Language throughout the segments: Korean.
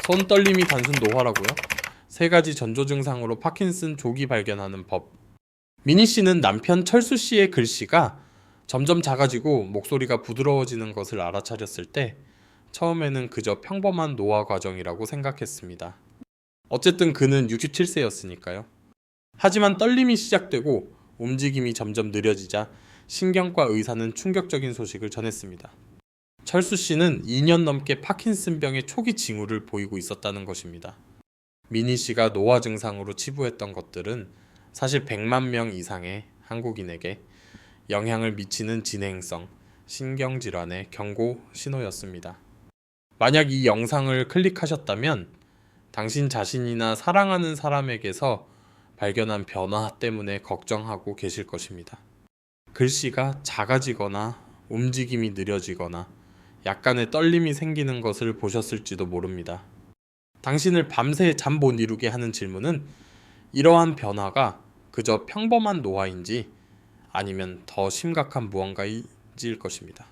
손 떨림이 단순 노화라고요? 3가지 전조 증상으로 파킨슨 조기 발견하는 법. 미니 씨는 남편 철수 씨의 글씨가 점점 작아지고 목소리가 부드러워지는 것을 알아차렸을 때 처음에는 그저 평범한 노화 과정이라고 생각했습니다. 어쨌든 그는 67세였으니까요. 하지만 떨림이 시작되고 움직임이 점점 느려지자 신경과 의사는 충격적인 소식을 전했습니다. 철수 씨는 2년 넘게 파킨슨병의 초기 징후를 보이고 있었다는 것입니다. 미니 씨가 노화 증상으로 치부했던 것들은 사실 100만 명 이상의 한국인에게 영향을 미치는 진행성, 신경질환의 경고 신호였습니다. 만약 이 영상을 클릭하셨다면 당신 자신이나 사랑하는 사람에게서 발견한 변화 때문에 걱정하고 계실 것입니다. 글씨가 작아지거나 움직임이 느려지거나 약간의 떨림이 생기는 것을 보셨을지도 모릅니다. 당신을 밤새 잠 못 이루게 하는 질문은 이러한 변화가 그저 평범한 노화인지 아니면 더 심각한 무언가일지일 것입니다.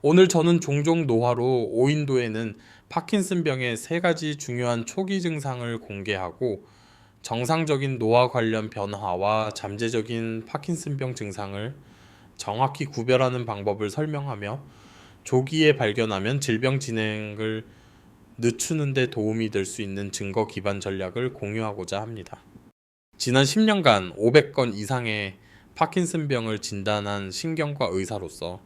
오늘 저는 종종 노화로 오인도에는 파킨슨병의 3가지 중요한 초기 증상을 공개하고 정상적인 노화 관련 변화와 잠재적인 파킨슨병 증상을 정확히 구별하는 방법을 설명하며 조기에 발견하면 질병 진행을 늦추는 데 도움이 될 수 있는 증거 기반 전략을 공유하고자 합니다. 지난 10년간 500건 이상의 파킨슨병을 진단한 신경과 의사로서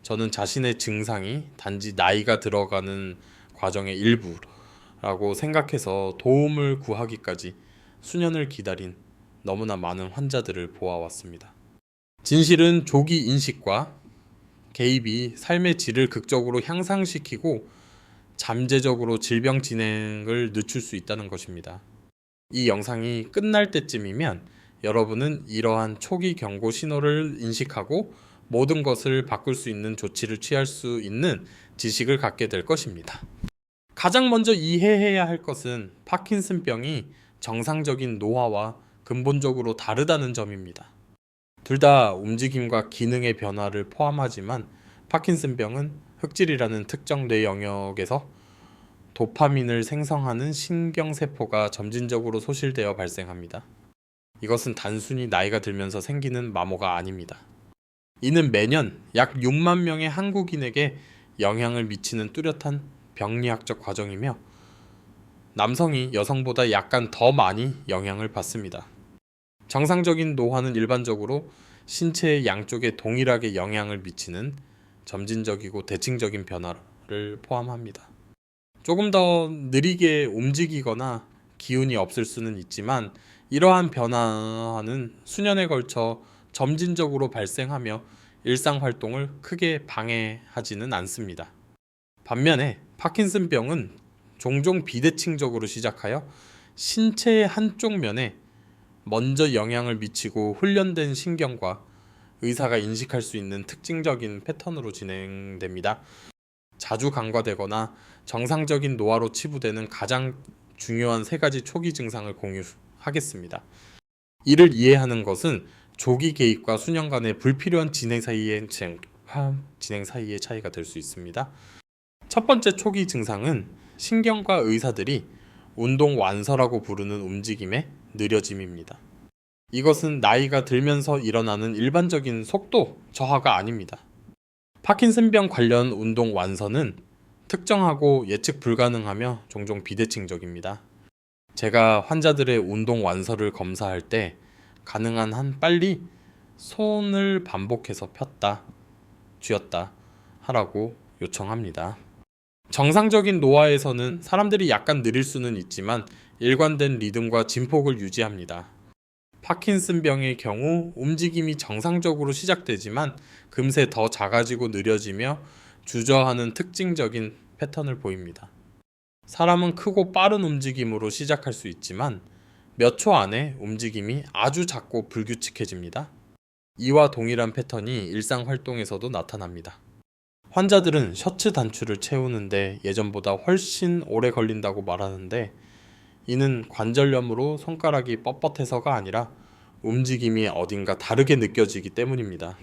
저는 자신의 증상이 단지 나이가 들어가는 과정의 일부라고 생각해서 도움을 구하기까지 수년을 기다린 너무나 많은 환자들을 보아왔습니다. 진실은 조기 인식과 개입이 삶의 질을 극적으로 향상시키고 잠재적으로 질병 진행을 늦출 수 있다는 것입니다. 이 영상이 끝날 때쯤이면 여러분은 이러한 초기 경고 신호를 인식하고 모든 것을 바꿀 수 있는 조치를 취할 수 있는 지식을 갖게 될 것입니다. 가장 먼저 이해해야 할 것은 파킨슨병이 정상적인 노화와 근본적으로 다르다는 점입니다. 둘 다 움직임과 기능의 변화를 포함하지만 파킨슨병은 흑질이라는 특정 뇌 영역에서 도파민을 생성하는 신경세포가 점진적으로 소실되어 발생합니다. 이것은 단순히 나이가 들면서 생기는 마모가 아닙니다. 이는 매년 약 6만 명의 한국인에게 영향을 미치는 뚜렷한 병리학적 과정이며 남성이 여성보다 약간 더 많이 영향을 받습니다. 정상적인 노화는 일반적으로 신체의 양쪽에 동일하게 영향을 미치는 점진적이고 대칭적인 변화를 포함합니다. 조금 더 느리게 움직이거나 기운이 없을 수는 있지만 이러한 변화는 수년에 걸쳐 점진적으로 발생하며 일상 활동을 크게 방해하지는 않습니다. 반면에 파킨슨병은 종종 비대칭적으로 시작하여 신체의 한쪽 면에 먼저 영향을 미치고 훈련된 신경과 의사가 인식할 수 있는 특징적인 패턴으로 진행됩니다. 자주 간과되거나 정상적인 노화로 치부되는 가장 중요한 3가지 초기 증상을 공유하겠습니다. 이를 이해하는 것은 조기 개입과 수년간의 불필요한 진행 사이의 차이가 될 수 있습니다. 첫 번째 초기 증상은 신경과 의사들이 운동 완서라고 부르는 움직임의 느려짐입니다. 이것은 나이가 들면서 일어나는 일반적인 속도 저하가 아닙니다. 파킨슨병 관련 운동 완서는 특정하고 예측 불가능하며 종종 비대칭적입니다. 제가 환자들의 운동 완서를 검사할 때 가능한 한 빨리 손을 반복해서 폈다, 쥐었다 하라고 요청합니다. 정상적인 노화에서는 사람들이 약간 느릴 수는 있지만 일관된 리듬과 진폭을 유지합니다. 파킨슨병의 경우 움직임이 정상적으로 시작되지만 금세 더 작아지고 느려지며 주저하는 특징적인 패턴을 보입니다. 사람은 크고 빠른 움직임으로 시작할 수 있지만 몇 초 안에 움직임이 아주 작고 불규칙해집니다. 이와 동일한 패턴이 일상 활동에서도 나타납니다. 환자들은 셔츠 단추를 채우는데 예전보다 훨씬 오래 걸린다고 말하는데 이는 관절염으로 손가락이 뻣뻣해서가 아니라 움직임이 어딘가 다르게 느껴지기 때문입니다.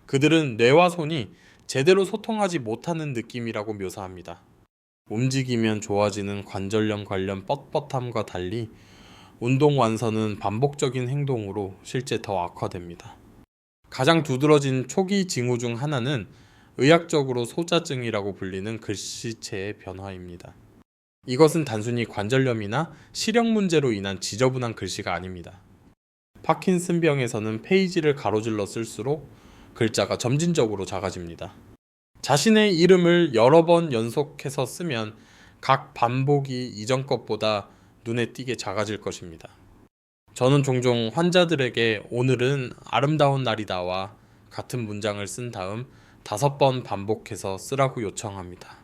그들은 뇌와 손이 제대로 소통하지 못하는 느낌이라고 묘사합니다. 움직이면 좋아지는 관절염 관련 뻣뻣함과 달리 운동 완선은 반복적인 행동으로 실제 더 악화됩니다. 가장 두드러진 초기 징후 중 하나는 의학적으로 소자증이라고 불리는 글씨체의 변화입니다. 이것은 단순히 관절염이나 시력 문제로 인한 지저분한 글씨가 아닙니다. 파킨슨병에서는 페이지를 가로질러 쓸수록 글자가 점진적으로 작아집니다. 자신의 이름을 여러 번 연속해서 쓰면 각 반복이 이전 것보다 눈에 띄게 작아질 것입니다. 저는 종종 환자들에게 오늘은 아름다운 날이다와 같은 문장을 쓴 다음 5번 반복해서 쓰라고 요청합니다.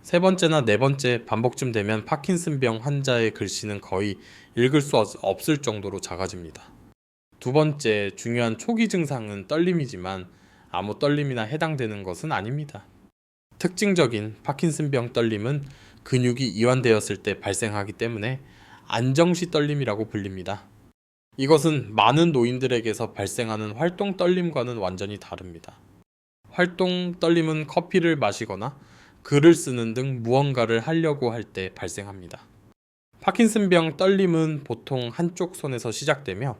3번째나 4번째 반복쯤 되면 파킨슨병 환자의 글씨는 거의 읽을 수 없을 정도로 작아집니다. 2번째 중요한 초기 증상은 떨림이지만 아무 떨림이나 해당되는 것은 아닙니다. 특징적인 파킨슨병 떨림은 근육이 이완되었을 때 발생하기 때문에 안정시 떨림이라고 불립니다. 이것은 많은 노인들에게서 발생하는 활동 떨림과는 완전히 다릅니다. 활동 떨림은 커피를 마시거나 글을 쓰는 등 무언가를 하려고 할 때 발생합니다. 파킨슨병 떨림은 보통 한쪽 손에서 시작되며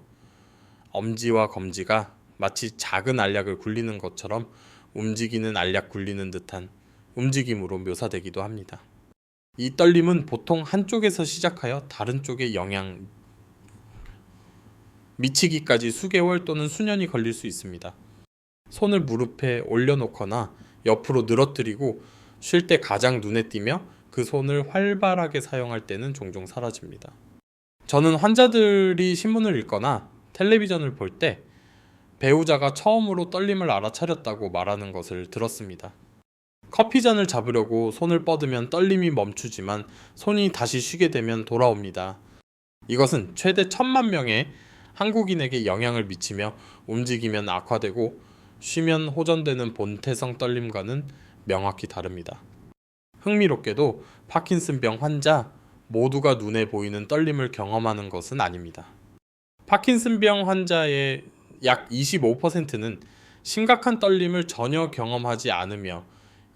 엄지와 검지가 마치 작은 알약을 굴리는 것처럼 움직이는 알약 굴리는 듯한 움직임으로 묘사되기도 합니다. 이 떨림은 보통 한쪽에서 시작하여 다른 쪽에 영향 미치기까지 수개월 또는 수년이 걸릴 수 있습니다. 손을 무릎에 올려놓거나 옆으로 늘어뜨리고 쉴 때 가장 눈에 띄며 그 손을 활발하게 사용할 때는 종종 사라집니다. 저는 환자들이 신문을 읽거나 텔레비전을 볼 때 배우자가 처음으로 떨림을 알아차렸다고 말하는 것을 들었습니다. 커피잔을 잡으려고 손을 뻗으면 떨림이 멈추지만 손이 다시 쉬게 되면 돌아옵니다. 이것은 최대 1000만 명의 한국인에게 영향을 미치며 움직이면 악화되고 쉬면 호전되는 본태성 떨림과는 명확히 다릅니다. 흥미롭게도 파킨슨병 환자 모두가 눈에 보이는 떨림을 경험하는 것은 아닙니다. 파킨슨병 환자의 약 25%는 심각한 떨림을 전혀 경험하지 않으며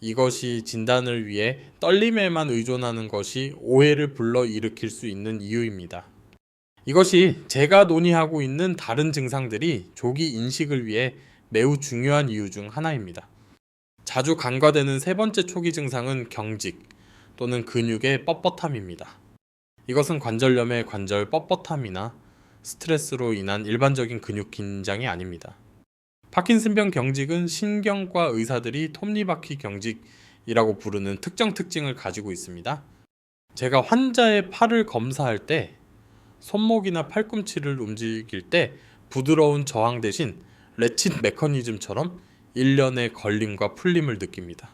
이것이 진단을 위해 떨림에만 의존하는 것이 오해를 불러일으킬 수 있는 이유입니다. 이것이 제가 논의하고 있는 다른 증상들이 조기 인식을 위해 매우 중요한 이유 중 하나입니다. 자주 간과되는 3번째 초기 증상은 경직 또는 근육의 뻣뻣함입니다. 이것은 관절염의 관절 뻣뻣함이나 스트레스로 인한 일반적인 근육 긴장이 아닙니다. 파킨슨병 경직은 신경과 의사들이 톱니바퀴 경직이라고 부르는 특정 특징을 가지고 있습니다. 제가 환자의 팔을 검사할 때 손목이나 팔꿈치를 움직일 때 부드러운 저항 대신 레칫 메커니즘처럼 일련의 걸림과 풀림을 느낍니다.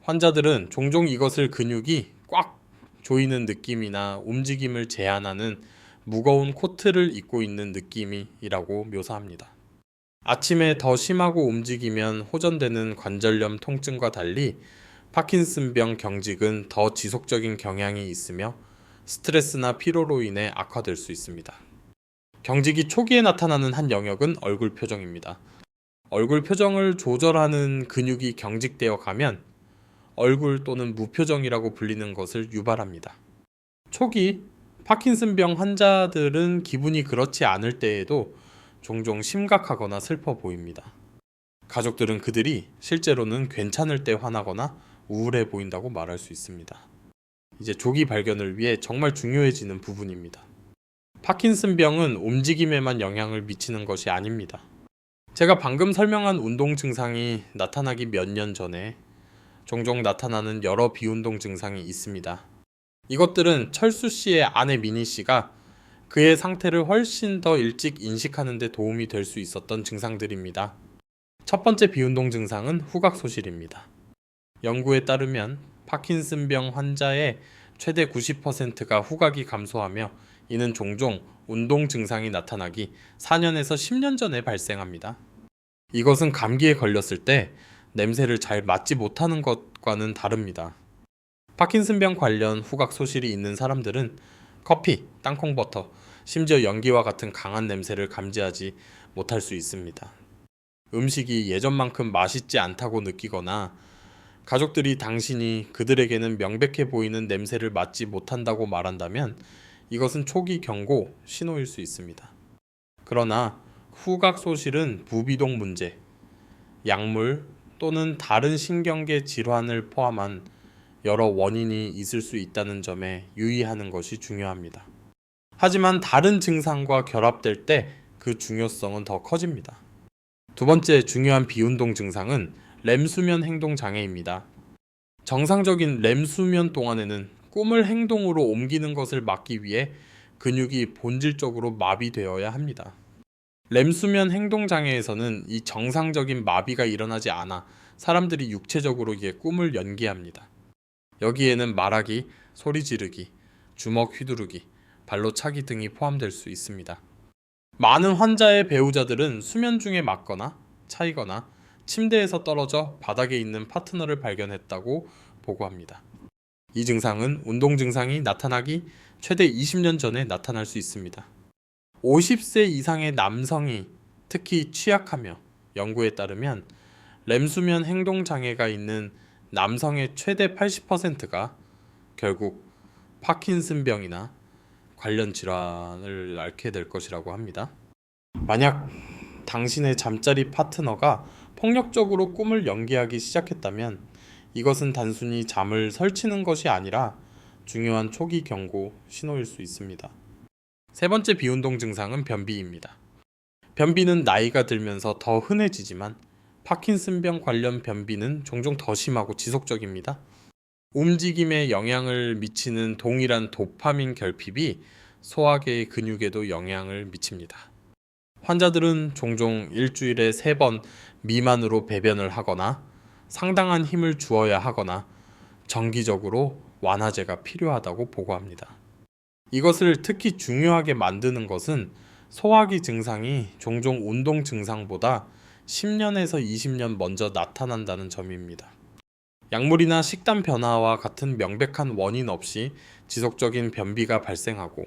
환자들은 종종 이것을 근육이 꽉 조이는 느낌이나 움직임을 제한하는 무거운 코트를 입고 있는 느낌이라고 묘사합니다. 아침에 더 심하고 움직이면 호전되는 관절염 통증과 달리 파킨슨병 경직은 더 지속적인 경향이 있으며 스트레스나 피로로 인해 악화될 수 있습니다. 경직이 초기에 나타나는 한 영역은 얼굴 표정입니다. 얼굴 표정을 조절하는 근육이 경직되어 가면 얼굴 또는 무표정이라고 불리는 것을 유발합니다. 초기 파킨슨병 환자들은 기분이 그렇지 않을 때에도 종종 심각하거나 슬퍼 보입니다. 가족들은 그들이 실제로는 괜찮을 때 화나거나 우울해 보인다고 말할 수 있습니다. 이제 조기 발견을 위해 정말 중요해지는 부분입니다. 파킨슨병은 움직임에만 영향을 미치는 것이 아닙니다. 제가 방금 설명한 운동 증상이 나타나기 몇 년 전에 종종 나타나는 여러 비운동 증상이 있습니다. 이것들은 철수 씨의 아내 미니 씨가 그의 상태를 훨씬 더 일찍 인식하는 데 도움이 될 수 있었던 증상들입니다. 첫 번째 비운동 증상은 후각소실입니다. 연구에 따르면 파킨슨병 환자의 최대 90%가 후각이 감소하며 이는 종종 운동 증상이 나타나기 4년에서 10년 전에 발생합니다. 이것은 감기에 걸렸을 때 냄새를 잘 맡지 못하는 것과는 다릅니다. 파킨슨병 관련 후각 소실이 있는 사람들은 커피, 땅콩버터, 심지어 연기와 같은 강한 냄새를 감지하지 못할 수 있습니다. 음식이 예전만큼 맛있지 않다고 느끼거나 가족들이 당신이 그들에게는 명백해 보이는 냄새를 맡지 못한다고 말한다면 이것은 초기 경고 신호일 수 있습니다. 그러나 후각소실은 부비동 문제, 약물 또는 다른 신경계 질환을 포함한 여러 원인이 있을 수 있다는 점에 유의하는 것이 중요합니다. 하지만 다른 증상과 결합될 때 그 중요성은 더 커집니다. 두 번째 중요한 비운동 증상은 렘 수면 행동 장애입니다. 정상적인 렘 수면 동안에는 꿈을 행동으로 옮기는 것을 막기 위해 근육이 본질적으로 마비되어야 합니다. 렘 수면 행동 장애에서는 이 정상적인 마비가 일어나지 않아 사람들이 육체적으로 꿈을 연기합니다. 여기에는 말하기, 소리 지르기, 주먹 휘두르기, 발로 차기 등이 포함될 수 있습니다. 많은 환자의 배우자들은 수면 중에 맞거나 차이거나 침대에서 떨어져 바닥에 있는 파트너를 발견했다고 보고합니다. 이 증상은 운동 증상이 나타나기 최대 20년 전에 나타날 수 있습니다. 50세 이상의 남성이 특히 취약하며 연구에 따르면 렘 수면 행동 장애가 있는 남성의 최대 80%가 결국 파킨슨병이나 관련 질환을 앓게 될 것이라고 합니다. 만약 당신의 잠자리 파트너가 폭력적으로 꿈을 연기하기 시작했다면 이것은 단순히 잠을 설치는 것이 아니라 중요한 초기 경고 신호일 수 있습니다. 세 번째 비운동 증상은 변비입니다. 변비는 나이가 들면서 더 흔해지지만 파킨슨병 관련 변비는 종종 더 심하고 지속적입니다. 움직임에 영향을 미치는 동일한 도파민 결핍이 소화계의 근육에도 영향을 미칩니다. 환자들은 종종 일주일에 3번 미만으로 배변을 하거나 상당한 힘을 주어야 하거나 정기적으로 완화제가 필요하다고 보고합니다. 이것을 특히 중요하게 만드는 것은 소화기 증상이 종종 운동 증상보다 10년에서 20년 먼저 나타난다는 점입니다. 약물이나 식단 변화와 같은 명백한 원인 없이 지속적인 변비가 발생하고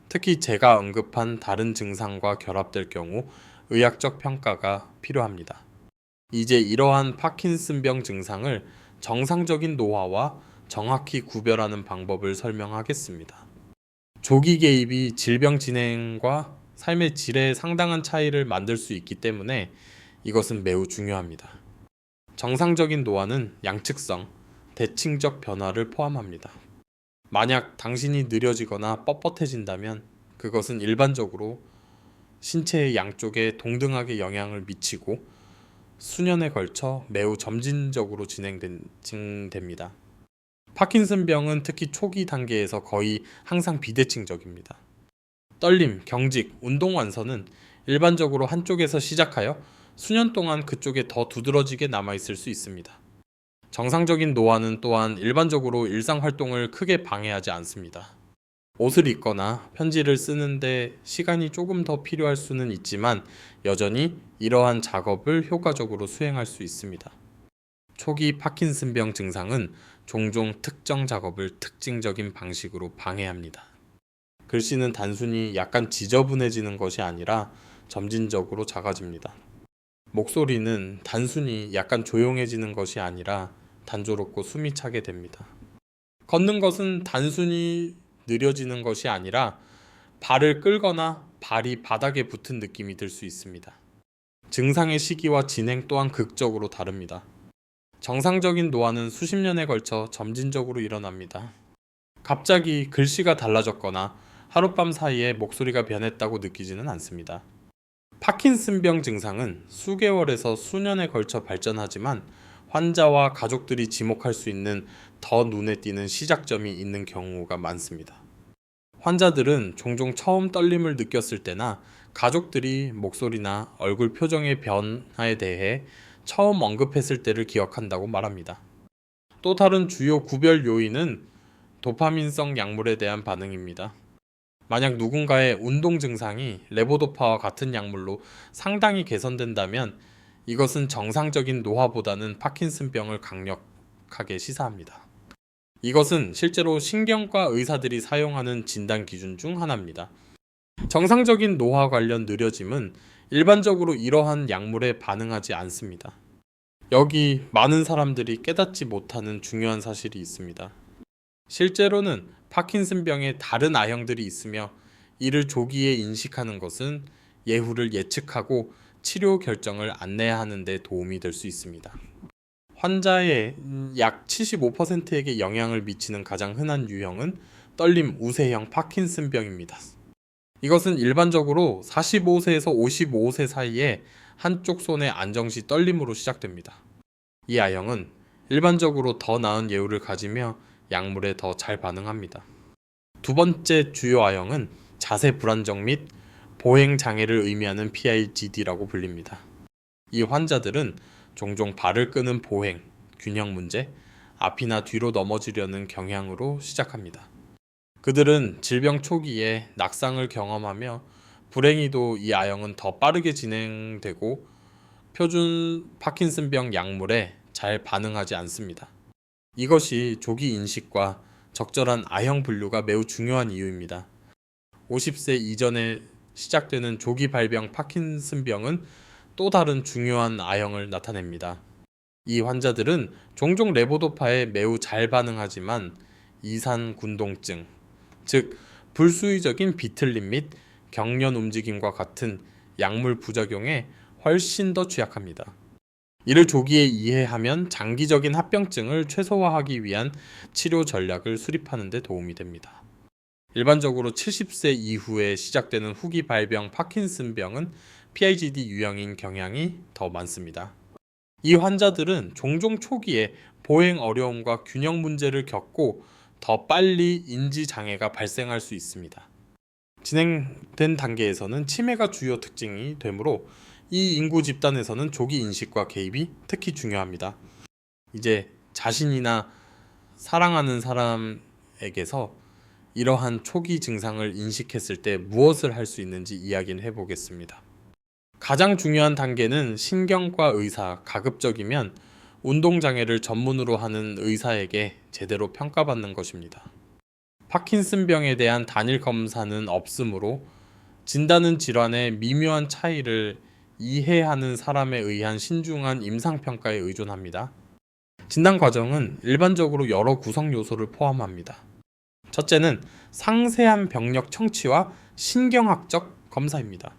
특히 제가 언급한 다른 증상과 결합될 경우 의학적 평가가 필요합니다. 이제 이러한 파킨슨병 증상을 정상적인 노화와 정확히 구별하는 방법을 설명하겠습니다. 조기 개입이 질병 진행과 삶의 질에 상당한 차이를 만들 수 있기 때문에 이것은 매우 중요합니다. 정상적인 노화는 양측성, 대칭적 변화를 포함합니다. 만약 당신이 느려지거나 뻣뻣해진다면 그것은 일반적으로 신체의 양쪽에 동등하게 영향을 미치고 수년에 걸쳐 매우 점진적으로 진행됩니다. 파킨슨병은 특히 초기 단계에서 거의 항상 비대칭적입니다. 떨림, 경직, 운동 완선은 일반적으로 한쪽에서 시작하여 수년 동안 그쪽에 더 두드러지게 남아있을 수 있습니다. 정상적인 노화는 또한 일반적으로 일상활동을 크게 방해하지 않습니다. 옷을 입거나 편지를 쓰는데 시간이 조금 더 필요할 수는 있지만 여전히 이러한 작업을 효과적으로 수행할 수 있습니다. 초기 파킨슨병 증상은 종종 특정 작업을 특징적인 방식으로 방해합니다. 글씨는 단순히 약간 지저분해지는 것이 아니라 점진적으로 작아집니다. 목소리는 단순히 약간 조용해지는 것이 아니라 단조롭고 숨이 차게 됩니다. 걷는 것은 단순히 느려지는 것이 아니라 발을 끌거나 발이 바닥에 붙은 느낌이 들 수 있습니다. 증상의 시기와 진행 또한 극적으로 다릅니다. 정상적인 노화는 수십 년에 걸쳐 점진적으로 일어납니다. 갑자기 글씨가 달라졌거나 하룻밤 사이에 목소리가 변했다고 느끼지는 않습니다. 파킨슨병 증상은 수개월에서 수년에 걸쳐 발전하지만 환자와 가족들이 지목할 수 있는 더 눈에 띄는 시작점이 있는 경우가 많습니다. 환자들은 종종 처음 떨림을 느꼈을 때나 가족들이 목소리나 얼굴 표정의 변화에 대해 처음 언급했을 때를 기억한다고 말합니다. 또 다른 주요 구별 요인은 도파민성 약물에 대한 반응입니다. 만약 누군가의 운동 증상이 레보도파와 같은 약물로 상당히 개선된다면 이것은 정상적인 노화보다는 파킨슨병을 강력하게 시사합니다. 이것은 실제로 신경과 의사들이 사용하는 진단 기준 중 하나입니다. 정상적인 노화 관련 느려짐은 일반적으로 이러한 약물에 반응하지 않습니다. 여기 많은 사람들이 깨닫지 못하는 중요한 사실이 있습니다. 실제로는 파킨슨병에 다른 아형들이 있으며 이를 조기에 인식하는 것은 예후를 예측하고 치료 결정을 안내하는 데 도움이 될 수 있습니다. 환자의 약 75%에게 영향을 미치는 가장 흔한 유형은 떨림 우세형 파킨슨병입니다. 이것은 일반적으로 45세에서 55세 사이에 한쪽 손의 안정시 떨림으로 시작됩니다. 이 아형은 일반적으로 더 나은 예후를 가지며 약물에 더 잘 반응합니다. 두 번째 주요 아형은 자세 불안정 및 보행 장애를 의미하는 PIGD라고 불립니다. 이 환자들은 종종 발을 끄는 보행, 균형 문제, 앞이나 뒤로 넘어지려는 경향으로 시작합니다. 그들은 질병 초기에 낙상을 경험하며 불행히도 이 아형은 더 빠르게 진행되고 표준 파킨슨병 약물에 잘 반응하지 않습니다. 이것이 조기 인식과 적절한 아형 분류가 매우 중요한 이유입니다. 50세 이전에 시작되는 조기 발병 파킨슨병은 또 다른 중요한 아형을 나타냅니다. 이 환자들은 종종 레보도파에 매우 잘 반응하지만 이산군동증, 즉 불수의적인 비틀림 및 경련 움직임과 같은 약물 부작용에 훨씬 더 취약합니다. 이를 조기에 이해하면 장기적인 합병증을 최소화하기 위한 치료 전략을 수립하는 데 도움이 됩니다. 일반적으로 70세 이후에 시작되는 후기 발병 파킨슨병은 PIGD 유형인 경향이 더 많습니다. 이 환자들은 종종 초기에 보행 어려움과 균형 문제를 겪고 더 빨리 인지 장애가 발생할 수 있습니다. 진행된 단계에서는 치매가 주요 특징이 되므로 이 인구 집단에서는 조기 인식과 개입이 특히 중요합니다. 이제 자신이나 사랑하는 사람에게서 이러한 초기 증상을 인식했을 때 무엇을 할 수 있는지 이야기를 해보겠습니다. 가장 중요한 단계는 신경과 의사, 가급적이면 운동장애를 전문으로 하는 의사에게 제대로 평가받는 것입니다. 파킨슨병에 대한 단일 검사는 없으므로 진단은 질환의 미묘한 차이를 이해하는 사람에 의한 신중한 임상평가에 의존합니다. 진단 과정은 일반적으로 여러 구성 요소를 포함합니다. 첫째는 상세한 병력 청취와 신경학적 검사입니다.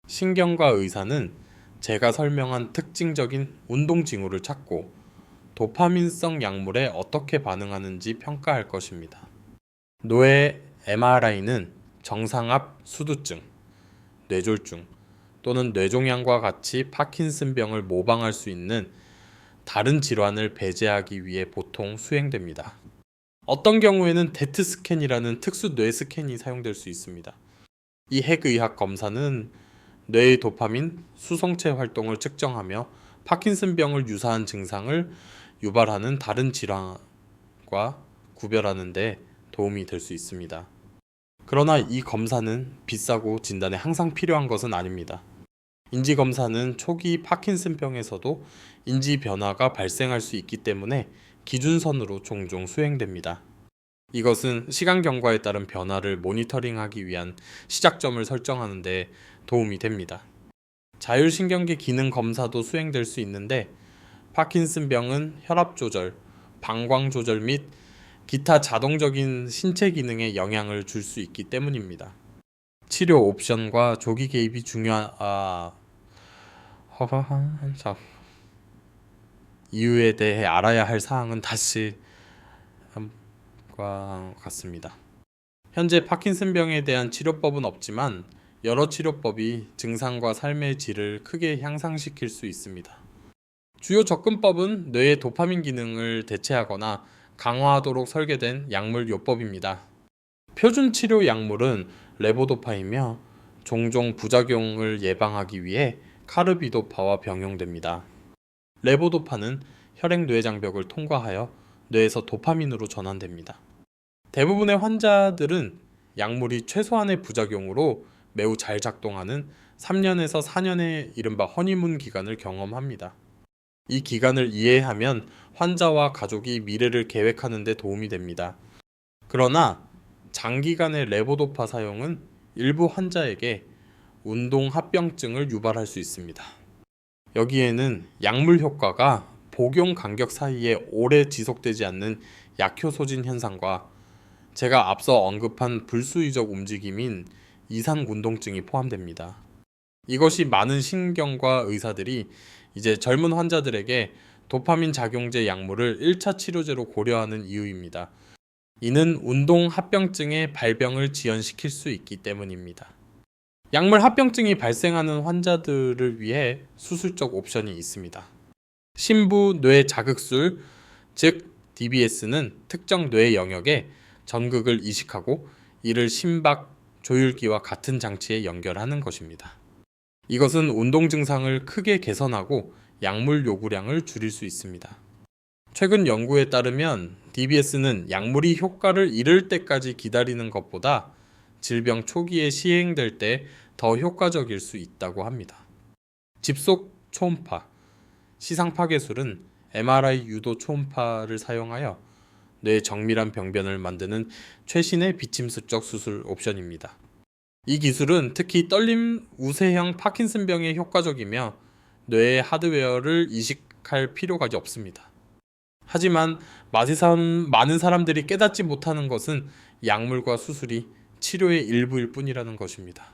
신경과 의사는 제가 설명한 특징적인 운동 징후를 찾고 도파민성 약물에 어떻게 반응하는지 평가할 것입니다. 뇌 MRI는 정상압 수두증, 뇌졸중 또는 뇌종양과 같이 파킨슨병을 모방할 수 있는 다른 질환을 배제하기 위해 보통 수행됩니다. 어떤 경우에는 데트 스캔이라는 특수 뇌 스캔이 사용될 수 있습니다. 이 핵의학 검사는 뇌의 도파민, 수성체 활동을 측정하며 파킨슨병을 유사한 증상을 유발하는 다른 질환과 구별하는 데 도움이 될 수 있습니다. 그러나 이 검사는 비싸고 진단에 항상 필요한 것은 아닙니다. 인지검사는 초기 파킨슨병에서도 인지 변화가 발생할 수 있기 때문에 기준선으로 종종 수행됩니다. 이것은 시간 경과에 따른 변화를 모니터링하기 위한 시작점을 설정하는 데 도움이 됩니다. 자율신경계 기능 검사도 수행될 수 있는데 파킨슨병은 혈압 조절, 방광 조절 및 기타 자동적인 신체 기능에 영향을 줄 수 있기 때문입니다. 치료 옵션과 조기 개입이 이유에 대해 알아야 할 사항은 다시 과 같습니다. 현재 파킨슨병에 대한 치료법은 없지만 여러 치료법이 증상과 삶의 질을 크게 향상시킬 수 있습니다. 주요 접근법은 뇌의 도파민 기능을 대체하거나 강화하도록 설계된 약물 요법입니다. 표준 치료 약물은 레보도파이며 종종 부작용을 예방하기 위해 카르비도파와 병용됩니다. 레보도파는 혈액 뇌장벽을 통과하여 뇌에서 도파민으로 전환됩니다. 대부분의 환자들은 약물이 최소한의 부작용으로 매우 잘 작동하는 3년에서 4년의 이른바 허니문 기간을 경험합니다. 이 기간을 이해하면 환자와 가족이 미래를 계획하는 데 도움이 됩니다. 그러나 장기간의 레보도파 사용은 일부 환자에게 운동 합병증을 유발할 수 있습니다. 여기에는 약물 효과가 복용 간격 사이에 오래 지속되지 않는 약효소진 현상과 제가 앞서 언급한 불수의적 움직임인 이상운동증이 포함됩니다. 이것이 많은 신경과 의사들이 이제 젊은 환자들에게 도파민 작용제 약물을 1차 치료제로 고려하는 이유입니다. 이는 운동 합병증의 발병을 지연시킬 수 있기 때문입니다. 약물 합병증이 발생하는 환자들을 위해 수술적 옵션이 있습니다. 심부 뇌 자극술, 즉 DBS는 특정 뇌 영역에 전극을 이식하고 이를 심박 조율기와 같은 장치에 연결하는 것입니다. 이것은 운동 증상을 크게 개선하고 약물 요구량을 줄일 수 있습니다. 최근 연구에 따르면 DBS는 약물이 효과를 잃을 때까지 기다리는 것보다 질병 초기에 시행될 때 더 효과적일 수 있다고 합니다. 집속 초음파, 시상 파괴술은 MRI 유도 초음파를 사용하여 뇌 정밀한 병변을 만드는 최신의 비침수적 수술 옵션입니다. 이 기술은 특히 떨림 우세형 파킨슨병에 효과적이며 뇌의 하드웨어를 이식할 필요가 없습니다. 하지만 많은 사람들이 깨닫지 못하는 것은 약물과 수술이 치료의 일부일 뿐이라는 것입니다.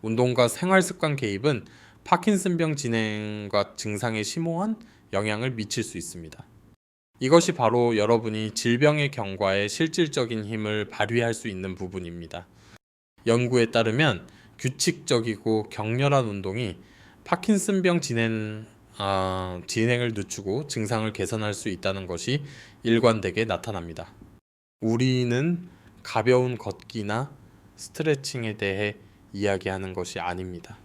운동과 생활습관 개입은 파킨슨병 진행과 증상에 심오한 영향을 미칠 수 있습니다. 이것이 바로 여러분이 질병의 경과에 실질적인 힘을 발휘할 수 있는 부분입니다. 연구에 따르면 규칙적이고 격렬한 운동이 파킨슨병 진행을 늦추고 증상을 개선할 수 있다는 것이 일관되게 나타납니다. 우리는 가벼운 걷기나 스트레칭에 대해 이야기하는 것이 아닙니다.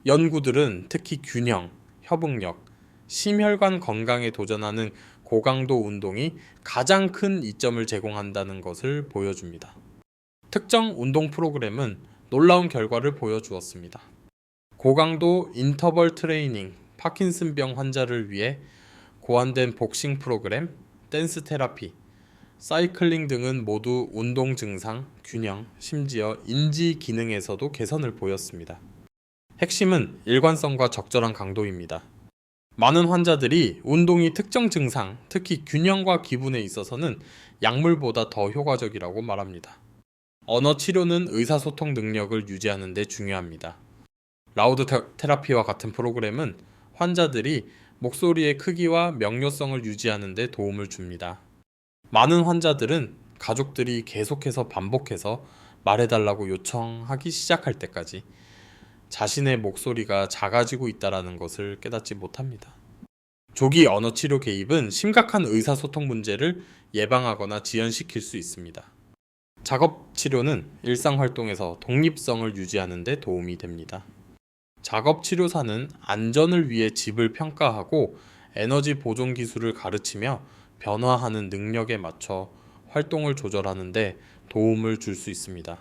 연구들은 특히 균형, 협응력, 심혈관 건강에 도전하는 고강도 운동이 가장 큰 이점을 제공한다는 것을 보여줍니다. 특정 운동 프로그램은 놀라운 결과를 보여주었습니다. 고강도 인터벌 트레이닝, 파킨슨병 환자를 위해 고안된 복싱 프로그램, 댄스 테라피, 사이클링 등은 모두 운동 증상, 균형, 심지어 인지 기능에서도 개선을 보였습니다. 핵심은 일관성과 적절한 강도입니다. 많은 환자들이 운동이 특정 증상, 특히 균형과 기분에 있어서는 약물보다 더 효과적이라고 말합니다. 언어 치료는 의사소통 능력을 유지하는 데 중요합니다. 라우드 테라피와 같은 프로그램은 환자들이 목소리의 크기와 명료성을 유지하는 데 도움을 줍니다. 많은 환자들은 가족들이 계속해서 반복해서 말해달라고 요청하기 시작할 때까지 자신의 목소리가 작아지고 있다는 것을 깨닫지 못합니다. 조기 언어 치료 개입은 심각한 의사소통 문제를 예방하거나 지연시킬 수 있습니다. 작업 치료는 일상 활동에서 독립성을 유지하는 데 도움이 됩니다. 작업 치료사는 안전을 위해 집을 평가하고 에너지 보존 기술을 가르치며 변화하는 능력에 맞춰 활동을 조절하는 데 도움을 줄 수 있습니다.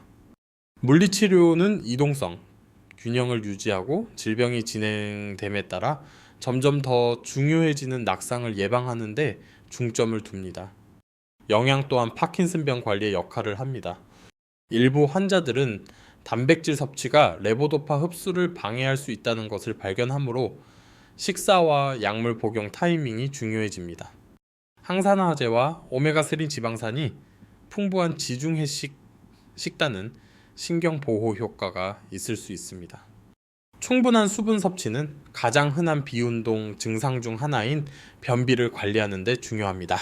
물리치료는 이동성, 균형을 유지하고 질병이 진행됨에 따라 점점 더 중요해지는 낙상을 예방하는 데 중점을 둡니다. 영양 또한 파킨슨병 관리의 역할을 합니다. 일부 환자들은 단백질 섭취가 레보도파 흡수를 방해할 수 있다는 것을 발견하므로 식사와 약물 복용 타이밍이 중요해집니다. 항산화제와 오메가3 지방산이 풍부한 지중해식 식단은 신경 보호 효과가 있을 수 있습니다. 충분한 수분 섭취는 가장 흔한 비운동 증상 중 하나인 변비를 관리하는 데 중요합니다.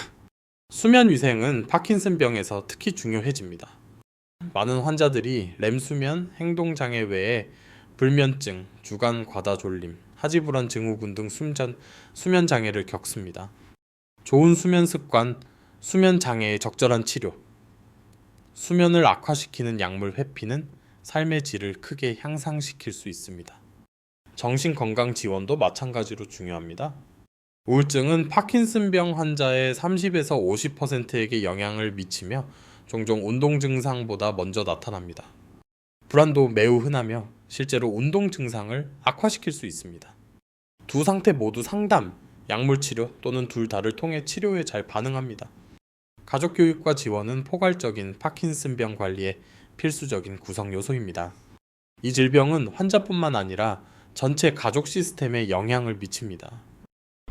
수면 위생은 파킨슨병에서 특히 중요해집니다. 많은 환자들이 렘 수면, 행동장애 외에 불면증, 주간 과다 졸림, 하지불안 증후군 등 수면 장애를 겪습니다. 좋은 수면 습관, 수면 장애의 적절한 치료, 수면을 악화시키는 약물 회피는 삶의 질을 크게 향상시킬 수 있습니다. 정신건강 지원도 마찬가지로 중요합니다. 우울증은 파킨슨병 환자의 30에서 50%에게 영향을 미치며 종종 운동 증상보다 먼저 나타납니다. 불안도 매우 흔하며 실제로 운동 증상을 악화시킬 수 있습니다. 두 상태 모두 상담, 약물 치료 또는 둘 다를 통해 치료에 잘 반응합니다. 가족 교육과 지원은 포괄적인 파킨슨병 관리의 필수적인 구성 요소입니다. 이 질병은 환자뿐만 아니라 전체 가족 시스템에 영향을 미칩니다.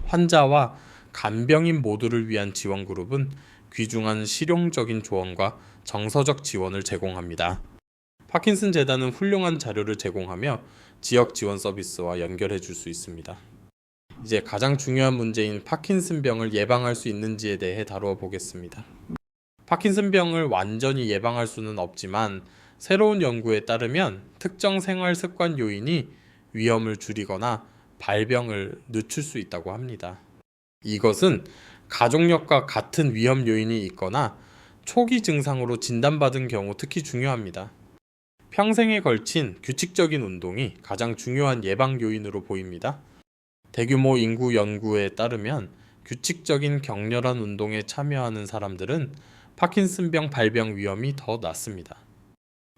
환자와 간병인 모두를 위한 지원 그룹은 귀중한 실용적인 조언과 정서적 지원을 제공합니다. 파킨슨 재단은 훌륭한 자료를 제공하며 지역 지원 서비스와 연결해 줄 수 있습니다. 이제 가장 중요한 문제인 파킨슨병을 예방할 수 있는지에 대해 다루어 보겠습니다. 파킨슨병을 완전히 예방할 수는 없지만 새로운 연구에 따르면 특정 생활 습관 요인이 위험을 줄이거나 발병을 늦출 수 있다고 합니다. 이것은 가족력과 같은 위험 요인이 있거나 초기 증상으로 진단받은 경우 특히 중요합니다. 평생에 걸친 규칙적인 운동이 가장 중요한 예방 요인으로 보입니다. 대규모 인구 연구에 따르면 규칙적인 격렬한 운동에 참여하는 사람들은 파킨슨병 발병 위험이 더 낮습니다.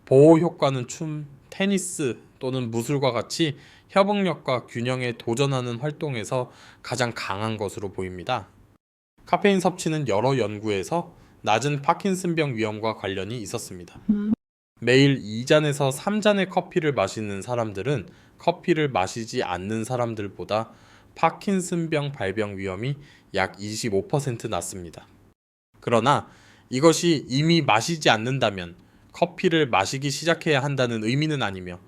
보호 효과는 춤, 테니스 또는 무술과 같이 협응력과 균형에 도전하는 활동에서 가장 강한 것으로 보입니다. 카페인 섭취는 여러 연구에서 낮은 파킨슨병 위험과 관련이 있었습니다. 매일 2잔에서 3잔의 커피를 마시는 사람들은 커피를 마시지 않는 사람들보다 파킨슨병 발병 위험이 약 25% 낮습니다. 그러나 이것이 이미 마시지 않는다면 커피를 마시기 시작해야 한다는 의미는 아니며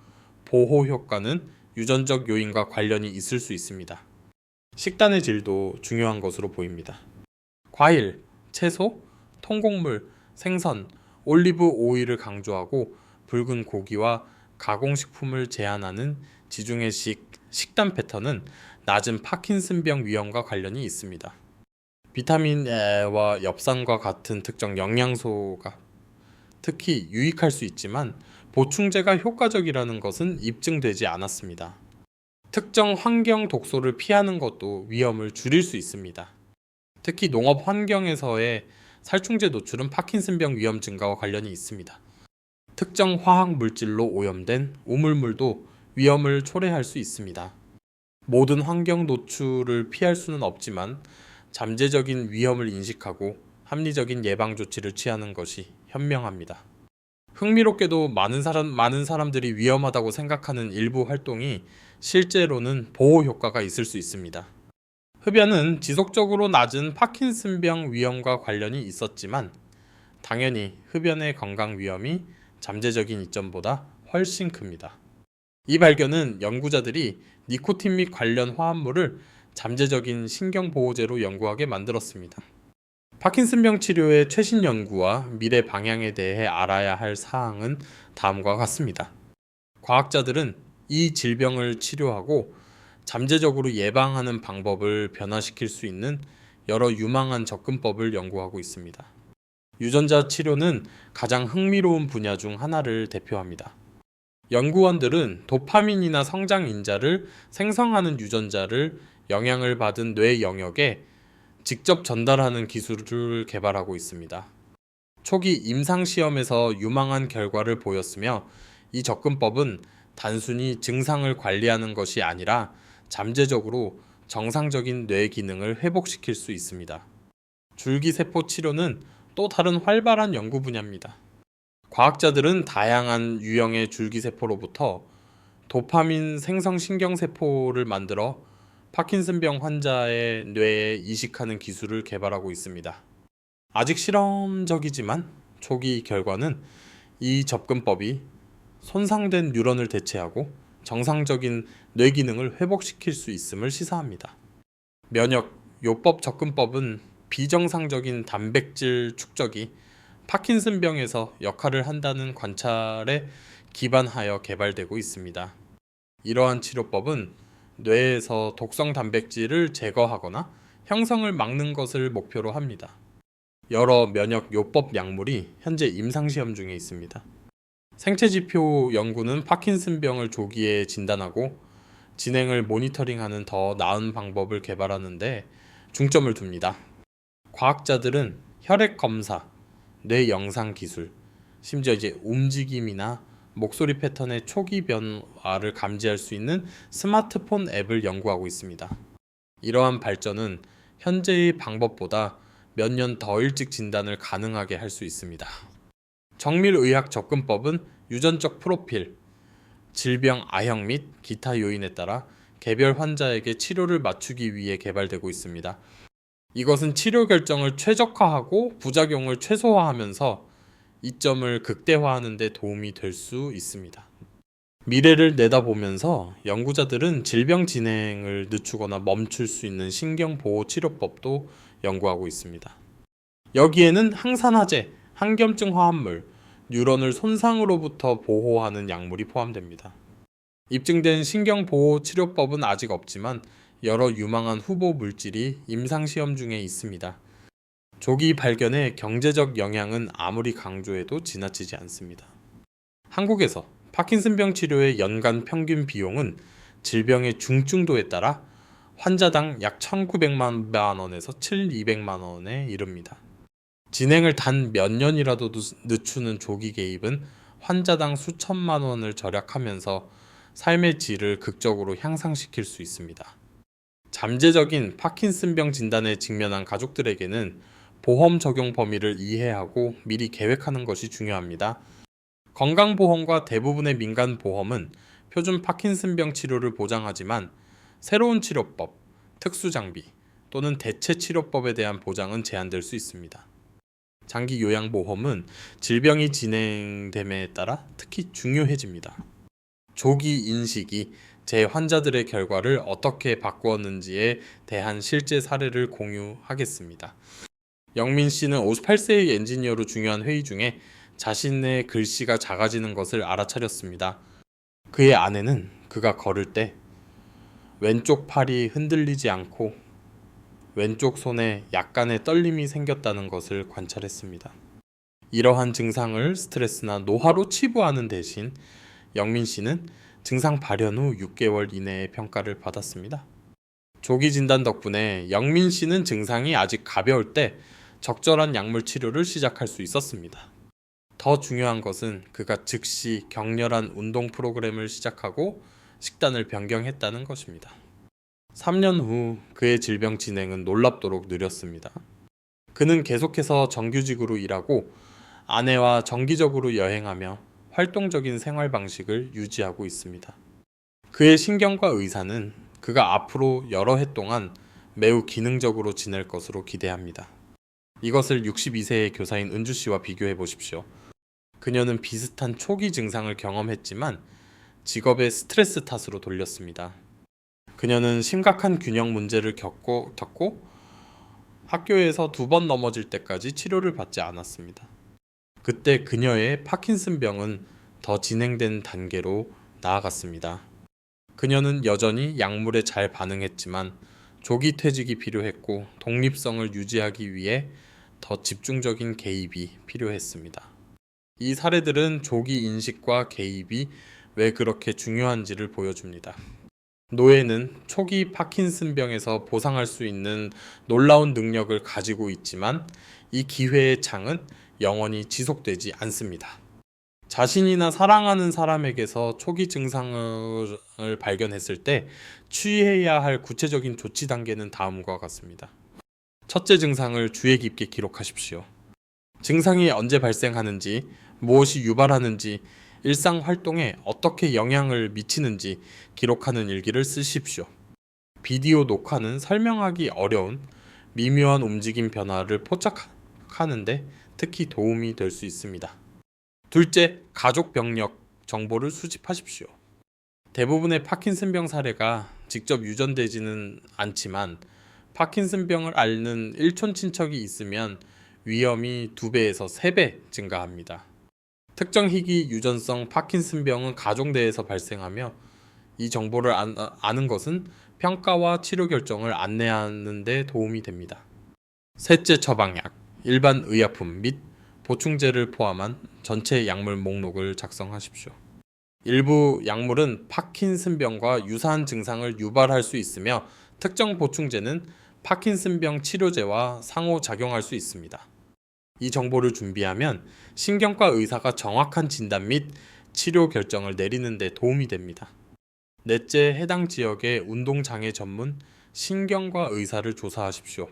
보호 효과는 유전적 요인과 관련이 있을 수 있습니다. 식단의 질도 중요한 것으로 보입니다. 과일, 채소, 통곡물, 생선, 올리브 오일을 강조하고 붉은 고기와 가공식품을 제한하는 지중해식 식단 패턴은 낮은 파킨슨병 위험과 관련이 있습니다. 비타민 A와 엽산과 같은 특정 영양소가 특히 유익할 수 있지만 보충제가 효과적이라는 것은 입증되지 않았습니다. 특정 환경 독소를 피하는 것도 위험을 줄일 수 있습니다. 특히 농업 환경에서의 살충제 노출은 파킨슨병 위험 증가와 관련이 있습니다. 특정 화학 물질로 오염된 오물물도 위험을 초래할 수 있습니다. 모든 환경 노출을 피할 수는 없지만 잠재적인 위험을 인식하고 합리적인 예방 조치를 취하는 것이 현명합니다. 흥미롭게도 많은 사람들이 위험하다고 생각하는 일부 활동이 실제로는 보호 효과가 있을 수 있습니다. 흡연은 지속적으로 낮은 파킨슨병 위험과 관련이 있었지만 당연히 흡연의 건강 위험이 잠재적인 이점보다 훨씬 큽니다. 이 발견은 연구자들이 니코틴 및 관련 화합물을 잠재적인 신경보호제로 연구하게 만들었습니다. 파킨슨병 치료의 최신 연구와 미래 방향에 대해 알아야 할 사항은 다음과 같습니다. 과학자들은 이 질병을 치료하고 잠재적으로 예방하는 방법을 변화시킬 수 있는 여러 유망한 접근법을 연구하고 있습니다. 유전자 치료는 가장 흥미로운 분야 중 하나를 대표합니다. 연구원들은 도파민이나 성장 인자를 생성하는 유전자를 영향을 받은 뇌 영역에 직접 전달하는 기술을 개발하고 있습니다. 초기 임상시험에서 유망한 결과를 보였으며 이 접근법은 단순히 증상을 관리하는 것이 아니라 잠재적으로 정상적인 뇌 기능을 회복시킬 수 있습니다. 줄기세포 치료는 또 다른 활발한 연구 분야입니다. 과학자들은 다양한 유형의 줄기세포로부터 도파민 생성 신경세포를 만들어 파킨슨병 환자의 뇌에 이식하는 기술을 개발하고 있습니다. 아직 실험적이지만 초기 결과는 이 접근법이 손상된 뉴런을 대체하고 정상적인 뇌 기능을 회복시킬 수 있음을 시사합니다. 면역 요법 접근법은 비정상적인 단백질 축적이 파킨슨병에서 역할을 한다는 관찰에 기반하여 개발되고 있습니다. 이러한 치료법은 뇌에서 독성 단백질을 제거하거나 형성을 막는 것을 목표로 합니다. 여러 면역 요법 약물이 현재 임상시험 중에 있습니다. 생체지표 연구는 파킨슨병을 조기에 진단하고 진행을 모니터링하는 더 나은 방법을 개발하는 데 중점을 둡니다. 과학자들은 혈액 검사, 뇌 영상 기술, 심지어 움직임이나 목소리 패턴의 초기 변화를 감지할 수 있는 스마트폰 앱을 연구하고 있습니다. 이러한 발전은 현재의 방법보다 몇 년 더 일찍 진단을 가능하게 할 수 있습니다. 정밀의학 접근법은 유전적 프로필, 질병 아형 및 기타 요인에 따라 개별 환자에게 치료를 맞추기 위해 개발되고 있습니다. 이것은 치료 결정을 최적화하고 부작용을 최소화하면서 이점을 극대화하는 데 도움이 될 수 있습니다. 미래를 내다보면서 연구자들은 질병 진행을 늦추거나 멈출 수 있는 신경보호치료법도 연구하고 있습니다. 여기에는 항산화제, 항염증 화합물, 뉴런을 손상으로부터 보호하는 약물이 포함됩니다. 입증된 신경보호치료법은 아직 없지만 여러 유망한 후보 물질이 임상시험 중에 있습니다. 조기 발견의 경제적 영향은 아무리 강조해도 지나치지 않습니다. 한국에서 파킨슨병 치료의 연간 평균 비용은 질병의 중증도에 따라 환자당 약 1,900만 원에서 1,200만 원에 이릅니다. 진행을 단 몇 년이라도 늦추는 조기 개입은 환자당 수천만 원을 절약하면서 삶의 질을 극적으로 향상시킬 수 있습니다. 잠재적인 파킨슨병 진단에 직면한 가족들에게는 보험 적용 범위를 이해하고 미리 계획하는 것이 중요합니다. 건강보험과 대부분의 민간보험은 표준 파킨슨병 치료를 보장하지만 새로운 치료법, 특수장비 또는 대체치료법에 대한 보장은 제한될 수 있습니다. 장기요양보험은 질병이 진행됨에 따라 특히 중요해집니다. 조기 인식이 제 환자들의 결과를 어떻게 바꾸었는지에 대한 실제 사례를 공유하겠습니다. 영민 씨는 58세의 엔지니어로 중요한 회의 중에 자신의 글씨가 작아지는 것을 알아차렸습니다. 그의 아내는 그가 걸을 때 왼쪽 팔이 흔들리지 않고 왼쪽 손에 약간의 떨림이 생겼다는 것을 관찰했습니다. 이러한 증상을 스트레스나 노화로 치부하는 대신 영민 씨는 증상 발현 후 6개월 이내에 평가를 받았습니다. 조기 진단 덕분에 영민 씨는 증상이 아직 가벼울 때 적절한 약물 치료를 시작할 수 있었습니다. 더 중요한 것은 그가 즉시 격렬한 운동 프로그램을 시작하고 식단을 변경했다는 것입니다. 3년 후 그의 질병 진행은 놀랍도록 느렸습니다. 그는 계속해서 정규직으로 일하고 아내와 정기적으로 여행하며 활동적인 생활 방식을 유지하고 있습니다. 그의 신경과 의사는 그가 앞으로 여러 해 동안 매우 기능적으로 지낼 것으로 기대합니다. 이것을 62세의 교사인 은주 씨와 비교해 보십시오. 그녀는 비슷한 초기 증상을 경험했지만 직업의 스트레스 탓으로 돌렸습니다. 그녀는 심각한 균형 문제를 겪고 학교에서 2번 넘어질 때까지 치료를 받지 않았습니다. 그때 그녀의 파킨슨병은 더 진행된 단계로 나아갔습니다. 그녀는 여전히 약물에 잘 반응했지만 조기 퇴직이 필요했고 독립성을 유지하기 위해 더 집중적인 개입이 필요했습니다. 이 사례들은 조기 인식과 개입이 왜 그렇게 중요한지를 보여줍니다. 노예는 초기 파킨슨병에서 보상할 수 있는 놀라운 능력을 가지고 있지만 이 기회의 창은 영원히 지속되지 않습니다. 자신이나 사랑하는 사람에게서 초기 증상을 발견했을 때 취해야 할 구체적인 조치 단계는 다음과 같습니다. 첫째 증상을 주의 깊게 기록하십시오. 증상이 언제 발생하는지, 무엇이 유발하는지, 일상 활동에 어떻게 영향을 미치는지 기록하는 일기를 쓰십시오. 비디오 녹화는 설명하기 어려운 미묘한 움직임 변화를 포착하는데 특히 도움이 될 수 있습니다. 둘째, 가족 병력 정보를 수집하십시오. 대부분의 파킨슨병 사례가 직접 유전되지는 않지만 파킨슨병을 앓는 일촌 친척이 있으면 위험이 2배에서 3배 증가합니다. 특정 희귀 유전성 파킨슨병은 가족 내에서 발생하며 이 정보를 아는 것은 평가와 치료 결정을 안내하는 데 도움이 됩니다. 셋째, 처방약, 일반 의약품 및 보충제를 포함한 전체 약물 목록을 작성하십시오. 일부 약물은 파킨슨병과 유사한 증상을 유발할 수 있으며 특정 보충제는 파킨슨병 치료제와 상호작용할 수 있습니다. 이 정보를 준비하면 신경과 의사가 정확한 진단 및 치료 결정을 내리는 데 도움이 됩니다. 넷째, 해당 지역의 운동장애 전문 신경과 의사를 조사하십시오.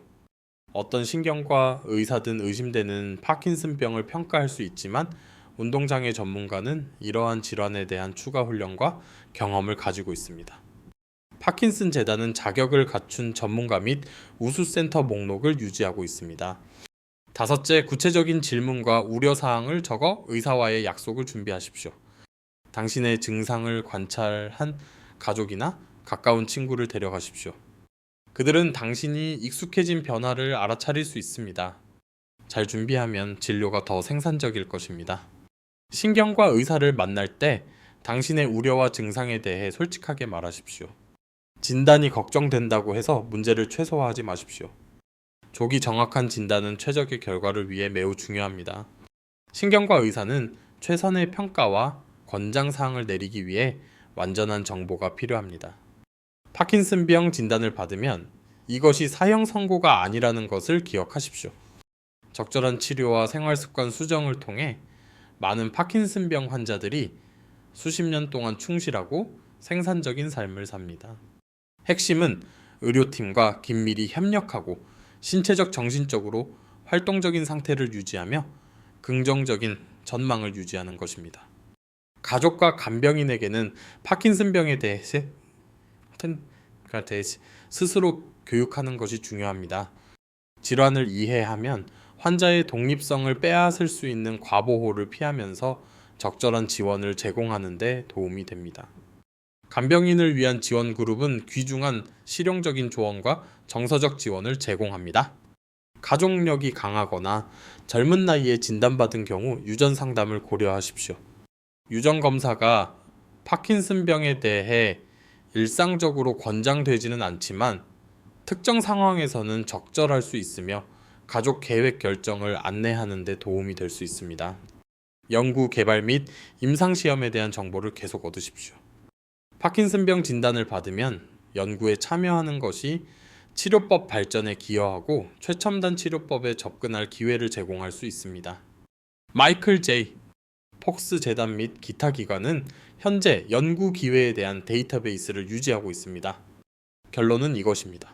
어떤 신경과 의사든 의심되는 파킨슨병을 평가할 수 있지만 운동장애 전문가는 이러한 질환에 대한 추가 훈련과 경험을 가지고 있습니다. 파킨슨 재단은 자격을 갖춘 전문가 및 우수센터 목록을 유지하고 있습니다. 다섯째, 구체적인 질문과 우려사항을 적어 의사와의 약속을 준비하십시오. 당신의 증상을 관찰한 가족이나 가까운 친구를 데려가십시오. 그들은 당신이 익숙해진 변화를 알아차릴 수 있습니다. 잘 준비하면 진료가 더 생산적일 것입니다. 신경과 의사를 만날 때 당신의 우려와 증상에 대해 솔직하게 말하십시오. 진단이 걱정된다고 해서 문제를 최소화하지 마십시오. 조기 정확한 진단은 최적의 결과를 위해 매우 중요합니다. 신경과 의사는 최선의 평가와 권장사항을 내리기 위해 완전한 정보가 필요합니다. 파킨슨병 진단을 받으면 이것이 사형 선고가 아니라는 것을 기억하십시오. 적절한 치료와 생활습관 수정을 통해 많은 파킨슨병 환자들이 수십 년 동안 충실하고 생산적인 삶을 삽니다. 핵심은 의료팀과 긴밀히 협력하고 신체적 정신적으로 활동적인 상태를 유지하며 긍정적인 전망을 유지하는 것입니다. 가족과 간병인에게는 파킨슨병에 대해 스스로 교육하는 것이 중요합니다. 질환을 이해하면 환자의 독립성을 빼앗을 수 있는 과보호를 피하면서 적절한 지원을 제공하는 데 도움이 됩니다. 간병인을 위한 지원 그룹은 귀중한 실용적인 조언과 정서적 지원을 제공합니다. 가족력이 강하거나 젊은 나이에 진단받은 경우 유전 상담을 고려하십시오. 유전 검사가 파킨슨병에 대해 일상적으로 권장되지는 않지만 특정 상황에서는 적절할 수 있으며 가족 계획 결정을 안내하는 데 도움이 될 수 있습니다. 연구, 개발 및 임상시험에 대한 정보를 계속 얻으십시오. 파킨슨병 진단을 받으면 연구에 참여하는 것이 치료법 발전에 기여하고 최첨단 치료법에 접근할 기회를 제공할 수 있습니다. 마이클 J. 폭스 재단 및 기타 기관은 현재 연구 기회에 대한 데이터베이스를 유지하고 있습니다. 결론은 이것입니다.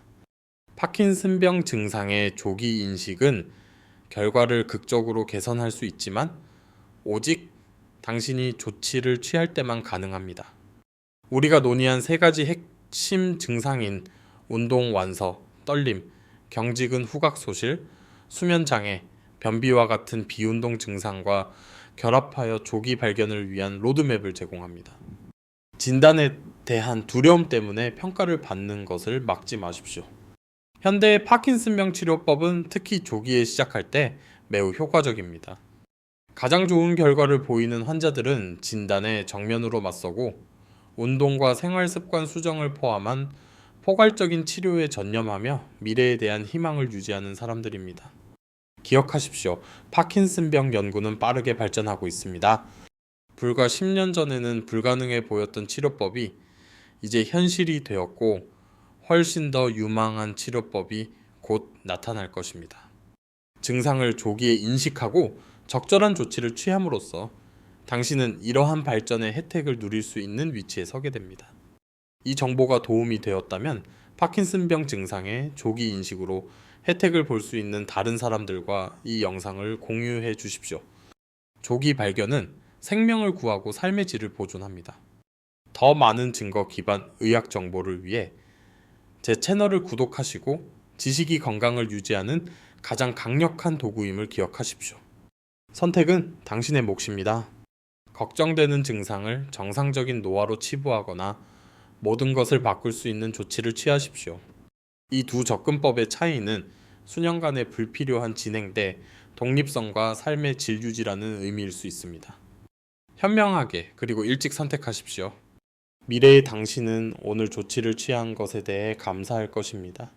파킨슨병 증상의 조기 인식은 결과를 극적으로 개선할 수 있지만 오직 당신이 조치를 취할 때만 가능합니다. 우리가 논의한 세 가지 핵심 증상인 운동 완서, 떨림, 경직은 후각 소실, 수면 장애, 변비와 같은 비운동 증상과 결합하여 조기 발견을 위한 로드맵을 제공합니다. 진단에 대한 두려움 때문에 평가를 받는 것을 막지 마십시오. 현대의 파킨슨병 치료법은 특히 조기에 시작할 때 매우 효과적입니다. 가장 좋은 결과를 보이는 환자들은 진단에 정면으로 맞서고 운동과 생활습관 수정을 포함한 포괄적인 치료에 전념하며 미래에 대한 희망을 유지하는 사람들입니다. 기억하십시오. 파킨슨병 연구는 빠르게 발전하고 있습니다. 불과 10년 전에는 불가능해 보였던 치료법이 이제 현실이 되었고 훨씬 더 유망한 치료법이 곧 나타날 것입니다. 증상을 조기에 인식하고 적절한 조치를 취함으로써 당신은 이러한 발전의 혜택을 누릴 수 있는 위치에 서게 됩니다. 이 정보가 도움이 되었다면 파킨슨병 증상의 조기 인식으로 혜택을 볼 수 있는 다른 사람들과 이 영상을 공유해 주십시오. 조기 발견은 생명을 구하고 삶의 질을 보존합니다. 더 많은 증거 기반 의학 정보를 위해 제 채널을 구독하시고 지식이 건강을 유지하는 가장 강력한 도구임을 기억하십시오. 선택은 당신의 몫입니다. 걱정되는 증상을 정상적인 노화로 치부하거나 모든 것을 바꿀 수 있는 조치를 취하십시오. 이 두 접근법의 차이는 수년간의 불필요한 진행대 독립성과 삶의 질 유지라는 의미일 수 있습니다. 현명하게 그리고 일찍 선택하십시오. 미래의 당신은 오늘 조치를 취한 것에 대해 감사할 것입니다.